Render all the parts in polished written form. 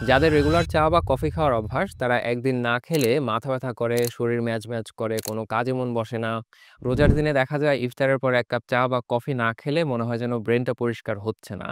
যাদের রেগুলার চা বা কফি খাওয়ার অভ্যাস তারা একদিন না খেলে মাথা ব্যথা করে, শরীর ম্যাজ ম্যাজ করে, কোনো কাজে মন বসে না। রোজার দিনে দেখা যায় ইফতারের পর এক কাপ চা বা কফি না খেলে মনে হয় যেন ব্রেনটা পরিষ্কার হচ্ছে না।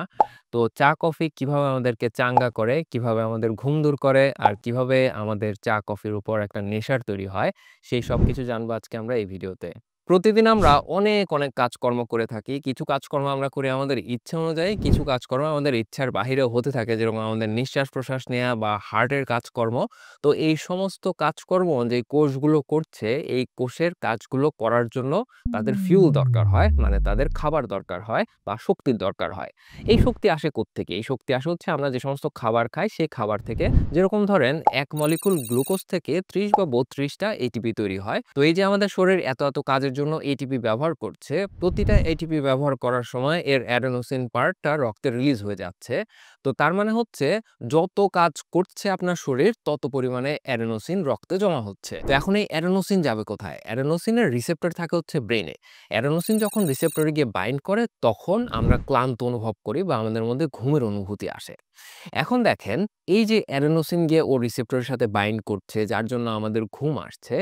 তো চা কফি কিভাবে আমাদেরকে চাঙ্গা করে, কিভাবে আমাদের ঘুম দূর করে, আর কিভাবে আমাদের চা কফির উপর একটা নেশার তৈরি হয়, সেই সব কিছু জানবো আজকে আমরা এই ভিডিওতে। প্রতিদিন আমরা অনেক কাজকর্ম করে থাকি। কিছু কাজকর্ম আমরা করি আমাদের ইচ্ছা অনুযায়ী, কিছু কাজকর্ম আমাদের ইচ্ছার বাহিরেও হতে থাকে। যেরকম আমাদের নিঃশ্বাস-প্রশ্বাস নেয়া বা হার্টের কাজকর্ম। তো এই সমস্ত কাজকর্ম যে কোষগুলো করছে, এই কোষের কাজগুলো করার জন্য তাদের ফিউল দরকার হয়। মানে তাদের খাবার দরকার হয় বা শক্তির দরকার হয়। এই শক্তি আসে কোত্থেকে? এই শক্তি আসে হচ্ছে আমরা যে সমস্ত খাবার খাই, সেই খাবার থেকে। যেরকম ধরেন ১ মলিকুল গ্লুকোজ থেকে ৩০ বা ৩২ টা এটিপি তৈরি হয়। তো এই যে আমাদের শরীর এত কাজের জন্য এটিপি ব্যবহার করছে, প্রতিটা এটিপি ব্যবহার করার সময় এর অ্যাডেনোসিন পার্টটা রক্তে রিলিজ হয়ে যাচ্ছে। তো তার মানে হচ্ছে যত কাজ করছে আপনার শরীর তত পরিমাণে অ্যাডেনোসিন রক্তে জমা হচ্ছে। তো এখন এই অ্যাডেনোসিন যাবে কোথায়? অ্যাডেনোসিনের রিসেপ্টর থাকে হচ্ছে ব্রেইনে। অ্যাডেনোসিন যখন রিসেপ্টরে গিয়ে বাইন্ড করে তখন আমরা ক্লান্ত অনুভব করি বা আমাদের মধ্যে ঘুমের অনুভূতি আসে। এখন দেখেন, এই যে অ্যাডেনোসিন গিয়ে ও রিসেপ্টরের সাথে বাইন্ড করছে যার জন্য আমাদের ঘুম আসছে।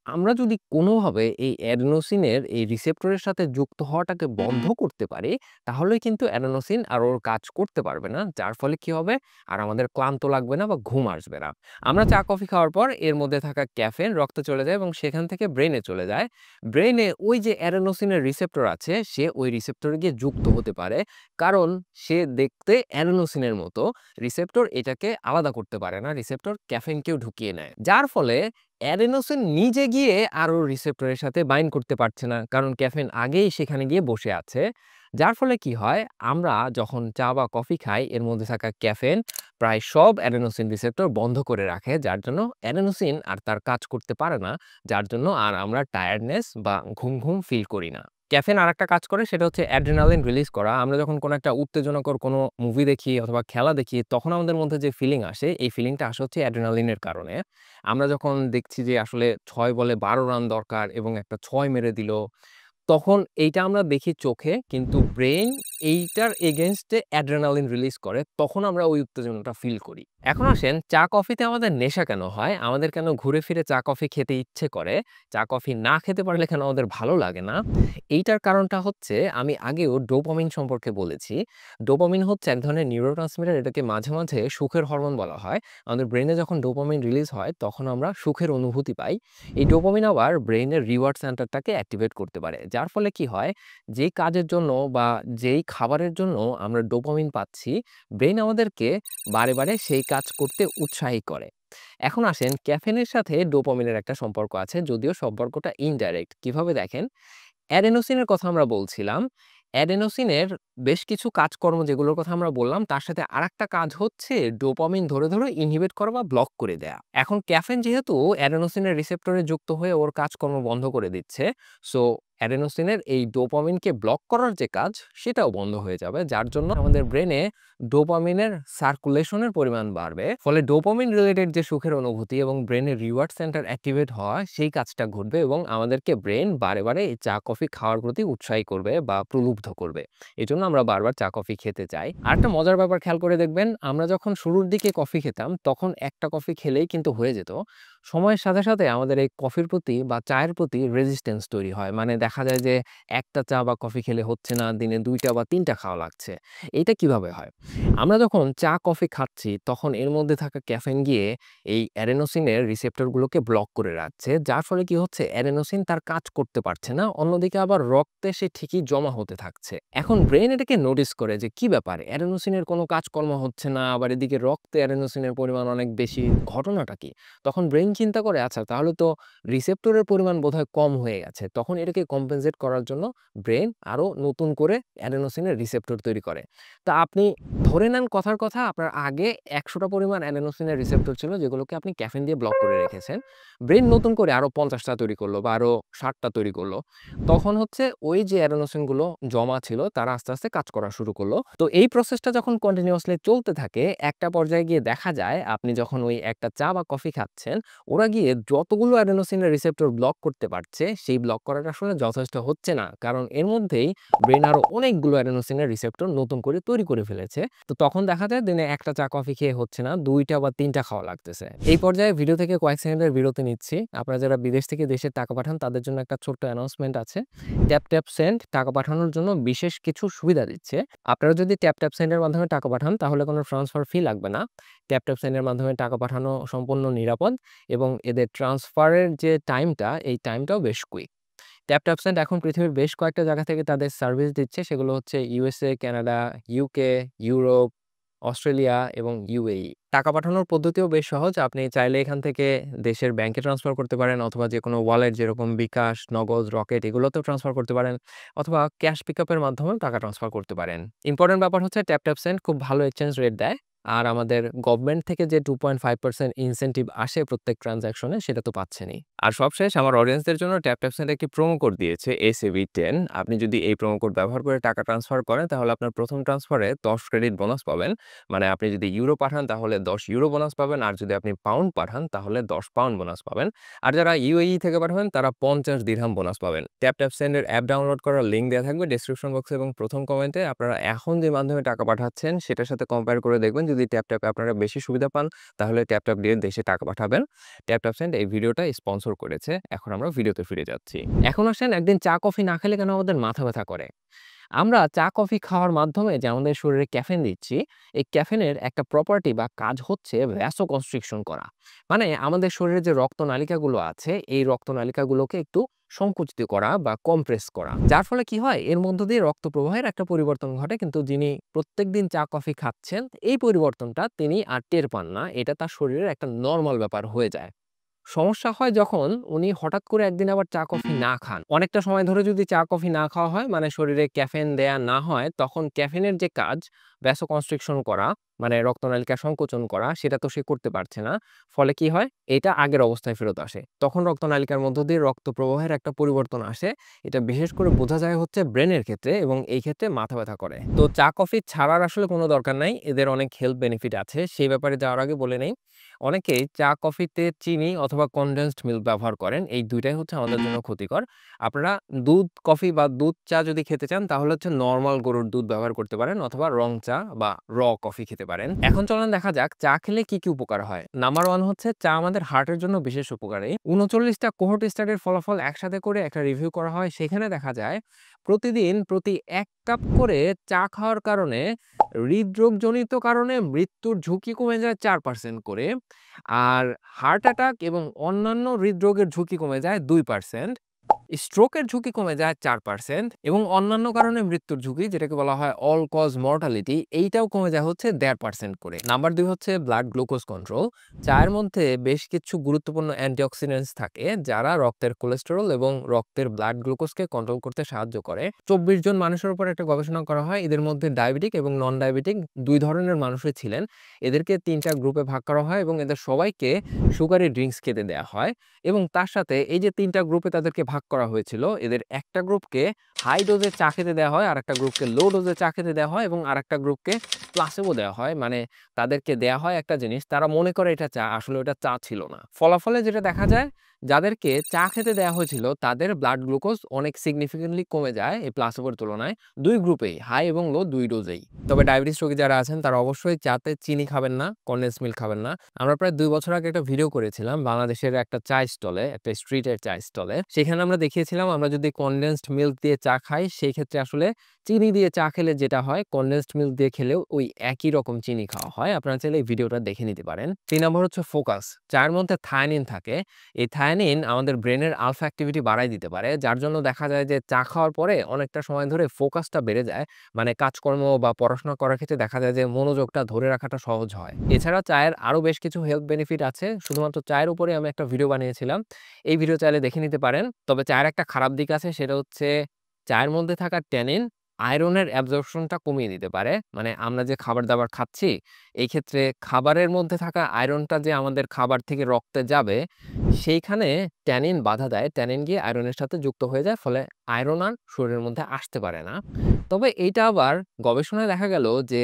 আমরা যদি কোনোভাবে এই অ্যাডেনোসিনের এই রিসেপ্টরের সাথে যুক্ত হওয়াটাকে বন্ধ করতে পারি, তাহলে কিন্তু অ্যাডেনোসিন আর ওর কাজ করতে পারবে না। যার ফলে কি হবে? আর আমাদের ক্লান্ত লাগবে না বা ঘুম আসবে না। আমরা চা কফি খাওয়ার পর এর মধ্যে থাকা ক্যাফেইন রক্তে চলে যায় এবং সেখান থেকে ব্রেইনে চলে যায়। ব্রেইনে ওই যে অ্যাডেনোসিনের রিসেপ্টর আছে, সে ওই রিসেপ্টরে গিয়ে যুক্ত হতে পারে। কারণ সে দেখতে অ্যাডেনোসিনের মতো। রিসেপ্টর এটাকে আলাদা করতে পারে না। রিসেপ্টর ক্যাফেইনকেও ঢুকিয়ে নেয়। যার ফলে অ্যাডেনোসিন নিজে গিয়ে আর ওর রিসেপ্টরের সাথে বাইন্ড করতে পারছে না। কারণ ক্যাফেইন আগেই সেখানে গিয়ে বসে আছে। যার ফলে কি হয়? আমরা যখন চা বা কফি খাই এর মধ্যে থাকা ক্যাফেইন প্রায় সব অ্যাডেনোসিন রিসেপ্টর বন্ধ করে রাখে। যার জন্য অ্যাডেনোসিন আর তার কাজ করতে পারে না। যার জন্য আর আমরা টায়ার্ডনেস বা ঘুম ফিল করি না। ক্যাফেইন আরেকটা কাজ করে, সেটা হচ্ছে অ্যাড্রিনালিন রিলিজ করা। আমরা যখন কোনো একটা উত্তেজনাকর কোনো মুভি দেখি অথবা খেলা দেখি, তখন আমাদের মধ্যে যে ফিলিং আসে, এই ফিলিংটা আসে হচ্ছে অ্যাড্রিনালিনের কারণে। আমরা যখন দেখছি যে আসলে ৬ বলে ১২ রান দরকার এবং একটা ৬ মেরে দিল, তখন এইটা আমরা দেখি চোখে, কিন্তু ব্রেইন এইটার এগেইনস্ট এ অ্যাড্রিনালিন রিলিজ করে। তখন আমরা ওই উত্তেজনাটা ফিল করি। এখন আসেন, চা কফিতে আমাদের নেশা কেন হয়? আমাদের কেন ঘুরে ফিরে চা কফি খেতে ইচ্ছে করে? চা কফি না খেতে পারলে কেন আমাদের ভালো লাগে না? এইটার কারণটা হচ্ছে, আমি আগেও ডোপামিন সম্পর্কে বলেছি। ডোপামিন হচ্ছে এক ধরনের নিউরোট্রান্সমিটার। এটাকে মাঝে সুখের হরমোন বলা হয়। আমাদের ব্রেইনে যখন ডোপামিন রিলিজ হয় তখন আমরা সুখের অনুভূতি পাই। এই ডোপামিন আবার ব্রেইনের রিওয়ার্ড সেন্টারটাকে অ্যাক্টিভেট করতে পারে। যার ফলে কি হয়? যেই কাজের জন্য বা যেই খাবারের জন্য আমরা ডোপামিন পাচ্ছি, ব্রেইন আমাদেরকে বারে সেই কাজ করতে উৎসাহী করে। এখন আসেন, ক্যাফেইনের সাথে ডোপামিনের একটা সম্পর্ক আছে, যদিও সম্পর্কটা ইনডাইরেক্ট। কিভাবে দেখেন? অ্যাডেনোসিনের কথা আমরা বলছিলাম। অ্যাডেনোসিনের বেশ কিছু কাজকর্ম যেগুলোর কথা আমরা বললাম, তার সাথে আরেকটা কাজ হচ্ছে ডোপামিন ধরে ইনহিবিট করা বা ব্লক করে দেয়া। এখন ক্যাফেইন যেহেতু অ্যাডেনোসিনের রিসেপ্টরে যুক্ত হয়ে ওর কাজকর্ম বন্ধ করে দিচ্ছে, সো অ্যাডেনোসিনের এই ডোপামিনকে ব্লক করার যে কাজ, সেটাও বন্ধ হয়ে যাবে। যার জন্য আমাদের ব্রেনে ডোপামিনের সার্কুলেশনের পরিমাণ বাড়বে। ফলে ডোপামিন রিলেটেড যে সুখের অনুভূতি এবং ব্রেনের রিওয়ার্ড সেন্টার অ্যাক্টিভেট হওয়া, সেই কাজটা ঘটবে এবং আমাদেরকে ব্রেন বারে এই চা কফি খাওয়ার প্রতি উৎসাহী করবে বা প্রলুব্ধ করবে। এজন্য আমরা বারবার চা কফি খেতে চাই। আরেকটা মজার ব্যাপার খেয়াল করে দেখবেন, আমরা যখন শুরুর দিকে কফি খেতাম তখন একটা কফি খেলেই কিন্তু হয়ে যেত। সময়ের সাথে আমাদের এই কফির প্রতি বা চায়ের প্রতি রেজিস্ট্যান্স তৈরি হয়। মানে দেখা যায় যে একটা চা বা কফি খেলে হচ্ছে না, দিনে ২ টা বা ৩ টা খাওয়া লাগছে। এইটা কিভাবে হয়? আমরা যখন চা কফি খাচ্ছি তখন এর মধ্যে থাকা ক্যাফেইন গিয়ে এই অ্যাডেনোসিনের রিসেপ্টরগুলোকে ব্লক করে রাখছে। যার ফলে কি হচ্ছে? অ্যাডেনোসিন তার কাজ করতে পারছে না। অন্যদিকে আবার রক্তে সে ঠিকই জমা হতে থাকছে। এখন ব্রেইন এটাকে নোটিস করে যে কি ব্যাপার? অ্যাডেনোসিনের কোনো কাজকর্ম হচ্ছে না, আবার এদিকে রক্তে অ্যাডেনোসিনের পরিমাণ অনেক বেশি। ঘটনাটা কি? তখন ব্রেইন চিন্তা করে, আচ্ছা তাহলে তো রিসেপ্টরের পরিমাণ বোধহয় কম হয়ে গেছে। তখন এটাকে কম্পেনসেট করার জন্য ব্রেইন আরো নতুন করে অ্যাডেনোসিনের রিসেপ্টর তৈরি করে। তা আপনি ধরে নেন, কথার কথা, আপনার আগে ১০০ টা পরিমাণ অ্যাডেনোসিনের রিসেপ্টর ছিল যেগুলোকে আপনি ক্যাফেইন দিয়ে ব্লক করে রেখেছেন। ব্রেইন নতুন করে আরো ৫০ টা তৈরি করলো বা আরো ৬০ টা তৈরি করলো। তখন হচ্ছে ওই যে অ্যাডেনোসিন গুলো জমা ছিল তারা আস্তে কাজ করা শুরু করলো। তো এই প্রসেসটা যখন কন্টিনিউয়াসলি চলতে থাকে, একটা পর্যায়ে গিয়ে দেখা যায় আপনি যখন ওই একটা চা বা কফি খাচ্ছেন, ওরা গিয়ে যতগুলো অ্যাডেনোসিনের রিসেপ্টর ব্লক করতে পারছে, সেই ব্লক করাটা আসলে যথেষ্ট হচ্ছে না। কারণ এর মধ্যেই ব্রেইন আরো অনেকগুলো অ্যাডিনোসিনের রিসেপ্টর নতুন করে তৈরি করে ফেলেছে। তো তখন দেখা যায় দিনে ১ টা চা কফি খেয়ে হচ্ছে না, ২ টা বা ৩ টা খাওয়া লাগতেছে। এই পর্যায়ে ভিডিও থেকে কয়েক সেকেন্ডের বিরতি নিচ্ছি। আপনারা যারা বিদেশ থেকে দেশে টাকা পাঠান তাদের জন্য একটা ছোট্ট অ্যানাউন্সমেন্ট আছে। ট্যাপ ট্যাপ সেন্ড টাকা পাঠানোর জন্য বিশেষ কিছু সুবিধা দিচ্ছে। আপনারা যদি ট্যাপ ট্যাপ সেন্ড এর মাধ্যমে টাকা পাঠান তাহলে কোনো ট্রান্সফার ফি লাগবে না। ট্যাপ ট্যাপ সেন্ড এর মাধ্যমে টাকা পাঠানো সম্পূর্ণ নিরাপদ এবং এদের ট্রান্সফারের যে টাইমটা, এই টাইমটাও বেশ কুইক। ট্যাপ ট্যাপ সেন্ড এখন পৃথিবীর বেশ কয়েকটা জায়গা থেকে তাদের সার্ভিস দিচ্ছে। সেগুলো হচ্ছে USA, Canada, UK, Europe, Australia এবং ইউএই। টাকা পাঠানোর পদ্ধতিও বেশ সহজ। আপনি চাইলে এখান থেকে দেশের ব্যাংকে ট্রান্সফার করতে পারেন অথবা যেকোনো ওয়ালেট যেরকম বিকাশ, নগদ, রকেট এগুলোতেও ট্রান্সফার করতে পারেন অথবা ক্যাশ পিকআপের মাধ্যমেও টাকা ট্রান্সফার করতে পারেন। ইম্পোর্টেন্ট ব্যাপার হচ্ছে ট্যাপ ট্যাপ সেন্ড খুব ভালো এক্সচেঞ্জ রেট দেয়। আর আমাদের গভর্নমেন্ট থেকে যে 2.5% ইনসেনটিভ আসে প্রত্যেক ট্রান্সেকশনে সেটা তো পাচ্ছেনই। আর সবশেষ আমার অডিয়েন্সদের জন্য ট্যাপ ট্যাপ সেন্ড একটি প্রোমো কোড দিয়েছে SAV10। আপনি যদি এই প্রোমো কোড ব্যবহার করে টাকা ট্রান্সফার করেন তাহলে আপনার প্রথম ট্রান্সফারে 10 ক্রেডিট বোনাস পাবেন। মানে আপনি যদি ইউরো পাঠান তাহলে 10 ইউরো বোনাস পাবেন, আর যদি আপনি পাউন্ড পাঠান তাহলে 10 পাউন্ড বোনাস পাবেন। আর যারা UAE থেকে পাঠাবেন তারা 50 দিরহাম বোনাস পাবেন। ট্যাপ ট্যাপ সেন্ডের অ্যাপ ডাউনলোড করার লিঙ্ক দেওয়া থাকবে ডেসক্রিপশন বক্সে এবং প্রথম কমেন্টে। আপনারা এখন যে মাধ্যমে টাকা পাঠাচ্ছেন সেটার সাথে কম্পেয়ার করে দেখবেন, যদি ট্যাপ ট্যাপে আপনারা বেশি সুবিধা পান তাহলে ট্যাপ ট্যাপ দিয়ে দেশে টাকা পাঠাবেন। ট্যাপ ট্যাপ সেন্ড এই ভিডিওটা স্পন্সর করেছে। এখন আমরা ভিডিওতে ফিরে যাচ্ছি। এখন আসেন, একদিন চা কফি না খেলে কেন আমাদের মাথা ব্যথা করে? আমরা চা কফি খাওয়ার মাধ্যমে যে আমাদের শরীরে ক্যাফেন দিচ্ছি, এই ক্যাফেনের একটা প্রপার্টি বা কাজ হচ্ছে ভ্যাসোকনস্ট্রিকশন করা। মানে আমাদের শরীরে যে রক্তনালিকাগুলো আছে এই রক্তনালিকাগুলোকে একটু সংকুচিত করা বা কম্প্রেস করা, যার ফলে কি হয় এর মধ্য দিয়ে রক্ত প্রবাহের একটা পরিবর্তন ঘটে। কিন্তু যিনি প্রত্যেকদিন চা কফি খাচ্ছেন এই পরিবর্তনটা তিনি আর টের পান না, এটা তার শরীরের একটা নর্মাল ব্যাপার হয়ে যায়। সমস্যা হয় যখন উনি হঠাৎ করে একদিন আবার চা কফি না খান। অনেকটা সময় ধরে যদি চা কফি না খাওয়া হয়, মানে শরীরে ক্যাফেন দেয়া না হয়, তখন ক্যাফেনের যে কাজ ভ্যাসোকনস্ট্রিকশন করা, মানে রক্তনালিকা সংকোচন করা, সেটা তো সে করতে পারছে না। ফলে কি হয়, এটা আগের অবস্থায় ফেরত আসে। তখন রক্তনালিকার মধ্য দিয়ে রক্ত প্রবাহের একটা পরিবর্তন আসে। এটা বিশেষ করে বোঝা যায় হচ্ছে ব্রেনের ক্ষেত্রে, এবং এই ক্ষেত্রে মাথা ব্যথা করে। তো চা কফি ছাড়ার আসলে কোনো দরকার নাই, এদের অনেক হেলথ বেনিফিট আছে। সেই ব্যাপারে যাওয়ার আগে বলে নেই, অনেকেই চা কফিতে চিনি অথবা কনডেন্সড মিল্ক ব্যবহার করেন। এই ২ টাই হচ্ছে আমাদের জন্য ক্ষতিকর। আপনারা দুধ কফি বা দুধ চা যদি খেতে চান তাহলে হচ্ছে নরমাল গরুর দুধ ব্যবহার করতে পারেন অথবা রং চা বা কফি খেতে পারেন। এখন চলেন দেখা যাক চা খেলে কি, কি উপকার হয়। নাম্বার 1 হচ্ছে চা আমাদের হার্টের জন্য বিশেষ উপকারী। ৩৯ টা কোহর্ট স্টাডির ফলাফল একসাথে করে একটা রিভিউ করা হয়। সেখানে দেখা যায় প্রতিদিন প্রতি ১ কাপ করে চা খাওয়ার কারণে হৃদরোগজনিত কারণে মৃত্যুর ঝুঁকি কমে যায় ৪% করে। আর হার্ট অ্যাটাক এবং অন্যান্য হৃদরোগের ঝুঁকি কমে যায় ২%। স্ট্রোকের ঝুঁকি কমে যায় ৪% এবং অন্যান্য কারণে মৃত্যুর ঝুঁকি, যেটাকে বলা হয় অল কজ মর্টালিটি, এইটাও কমে যায় হচ্ছে ১.৫% করে। নাম্বার ২ হচ্ছে ব্লাড গ্লুকোজ কন্ট্রোল। চায়ের মধ্যে বেশ কিছু গুরুত্বপূর্ণ অ্যান্টিঅক্সিডেন্টস থাকে যারা রক্তের কোলেস্টেরল এবং রক্তের ব্লাড গ্লুকোজকে কন্ট্রোল করতে সাহায্য করে। ২৪ জন মানুষের উপর একটা গবেষণা করা হয়। এদের মধ্যে ডায়াবেটিক এবং নন ডায়াবেটিক ২ ধরনের মানুষই ছিলেন। এদেরকে ৩ টা গ্রুপে ভাগ করা হয় এবং এদের সবাইকে সুগারি ড্রিংকস খেতে দেয়া হয়। এবং তার সাথে এই যে ৩ টা গ্রুপে তাদেরকে ভাগ করা হয়েছিল, এদের একটা গ্রুপকে হাই ডোজে চা খেতে দেয়া হয়, আরেকটা গ্রুপকে লো ডোজে চা খেতে দেয়া হয় এবং আরেকটা গ্রুপকে প্লাসেবো দেয়া হয়। মানে তাদেরকে দেয়া হয় একটা জিনিস, তারা মনে করে এটা চা, আসলে ওটা চা ছিল না। ফলাফলে যেটা দেখা যায়, যাদেরকে চা খেতে দেয়া হয়েছিল তাদের ব্লাড গ্লুকোজ অনেক সিগনিফিকেন্টলি কমে যায় এই প্লাসেবোর তুলনায়, ২ গ্রুপেই, হাই এবং লো ২ ডোজেই। তবে ডায়াবেটিস রোগী যারা আছেন তারা অবশ্যই চাতে চিনি খাবেন না, কনডেন্স মিল্ক খাবেন না। আমরা প্রায় ২ বছর আগে একটা ভিডিও করেছিলাম বাংলাদেশের একটা চায়ের স্টলে, একটা স্ট্রিটের চায়ের স্টলে। সেখানে আমরা দেখিয়েছিলাম আমরা যদি কনডেন্সড মিল্ক দিয়ে চা খাই, সেই ক্ষেত্রে আসলে চিনি দিয়ে চা খেলে যেটা হয়, কনডেন্সড মিল্ক দিয়ে খেলেও ওই একই রকম চিনি খাওয়া হয়। আপনারা চাইলে এই ভিডিওটা দেখে নিতে পারেন। ৩ নম্বর হচ্ছে ফোকাস। চায়ের মধ্যে থায়ানিন থাকে। এই থায়ানিন আমাদের ব্রেনের আলফা অ্যাক্টিভিটি বাড়ায় দিতে পারে, যার জন্য দেখা যায় যে চা খাওয়ার পরে অনেকটা সময় ধরে ফোকাসটা বেড়ে যায়। মানে কাজকর্ম বা পড়াশোনা করার ক্ষেত্রে দেখা যায় যে মনোযোগটা ধরে রাখাটা সহজ হয়। এছাড়া চায়ের আরো বেশ কিছু হেলথ বেনিফিট আছে। শুধুমাত্র চায়ের উপরে আমি একটা ভিডিও বানিয়েছিলাম। এই ভিডিও চাইলে দেখে নিতে পারেন। তবে চায়ের একটা খারাপ দিক আছে, সেটা হচ্ছে চায়ের মধ্যে থাকা ট্যানিন আয়রনের অ্যাবজর্পশনটা কমিয়ে দিতে পারে। মানে আমরা যে খাবার-দাবার খাচ্ছি, এই ক্ষেত্রে খাবারের মধ্যে থাকা আয়রনটা যে আমাদের খাবার থেকে রক্তে যাবে, সেইখানে ট্যানিন বাধা দেয়। ট্যানিন গিয়ে আয়রনের সাথে যুক্ত হয়ে যায়। ফলে আয়রন আর শরীরের মধ্যে আসতে পারে না। তবে এইটা আবার গবেষণায় দেখা গেল যে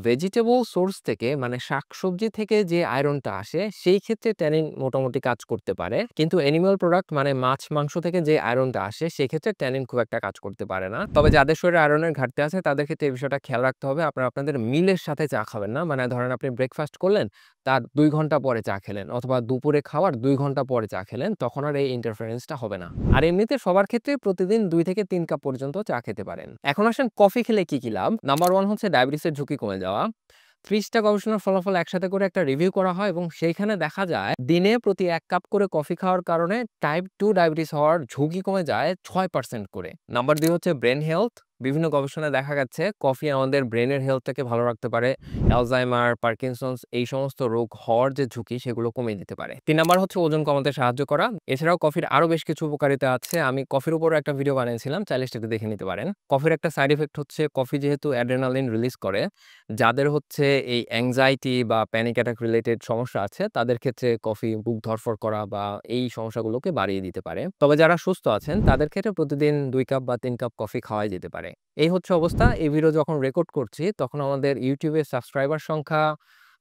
ভেজিটেবল সোর্স থেকে মানে শাকসবজি থেকে যে আয়রনটা আসে, সেই ক্ষেত্রে ট্যানিন মোটামুটি কাজ করতে পারে। কিন্তু অ্যানিমাল প্রোডাক্ট মানে মাছ, মাংস থেকে যে আয়রনটা আসে, সেক্ষেত্রে ট্যানিন খুব একটা কাজ করতে পারে না। তবে যাদের শরীরে আয়রনের ঘাটতি আছে, তাদের ক্ষেত্রে এই বিষয়টা খেয়াল রাখতে হবে। আপনারা আপনাদের মিলের সাথে চা খাবেন না। মানে ধরেন আপনি ব্রেকফাস্ট করলেন, তার ২ ঘন্টা পরে চা খেলেন অথবা দুপুরে খাওয়ার ২ ঘন্টা পরে চা খেলেন, তখন আর এই ইন্টারফারেন্সটা হবে না। আর এমনিতে সবার ক্ষেত্রে প্রতিদিন ২ থেকে ৩ কাপ পর্যন্ত চা খেতে পারেন। এখন আসেন কফি খেলে কি, কি লাভ? নাম্বার 1 হচ্ছে ডায়াবেটিসের ঝুঁকি কমে যাওয়া। ৩০ টা গবেষণার ফলাফল একসাথে করে একটা রিভিউ করা হয় এবং সেইখানে দেখা যায় দিনে প্রতি ১ কাপ করে কফি খাওয়ার কারণে টাইপ 2 ডায়াবেটিস হওয়ার ঝুঁকি কমে যায় ৬% করে। নাম্বার ২ হচ্ছে ব্রেন হেলথ। বিভিন্ন গবেষণায় দেখা গেছে কফি আমাদের ব্রেনের হেলথটাকে ভালো রাখতে পারে। অ্যালজাইমার, পার্কিনসন্স এই সমস্ত রোগ হওয়ার যে ঝুঁকি সেগুলো কমিয়ে দিতে পারে। ৩ নাম্বার হচ্ছে ওজন কমাতে সাহায্য করা। এছাড়াও কফির আরো বেশ কিছু উপকারিতা আছে। আমি কফির উপরও একটা ভিডিও বানিয়েছিলাম। চাইলে সেটা দেখে নিতে পারেন। কফির একটা সাইড ইফেক্ট হচ্ছে কফি যেহেতু অ্যাড্রেনালিন রিলিজ করে, যাদের হচ্ছে এই অ্যাংজাইটি বা প্যানিক অ্যাটাক রিলেটেড সমস্যা আছে, তাদের ক্ষেত্রে কফি বুক ধড়ফড় করা বা এই সমস্যাগুলোকে বাড়িয়ে দিতে পারে। তবে যারা সুস্থ আছেন, তাদের ক্ষেত্রে প্রতিদিন ২ কাপ বা ৩ কাপ কফি খাওয়াই যেতে পারে। এই হচ্ছে অবস্থা। এই ভিডিও যখন রেকর্ড করছি, তখন আমাদের YouTube এ সাবস্ক্রাইবার সংখ্যা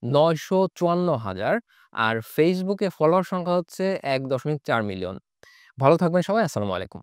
৯৫৪,০০০ আর Facebook এ ফলোয়ার সংখ্যা হচ্ছে ১.৪ মিলিয়ন। ভালো থাকবেন সবাই। আসসালামু আলাইকুম।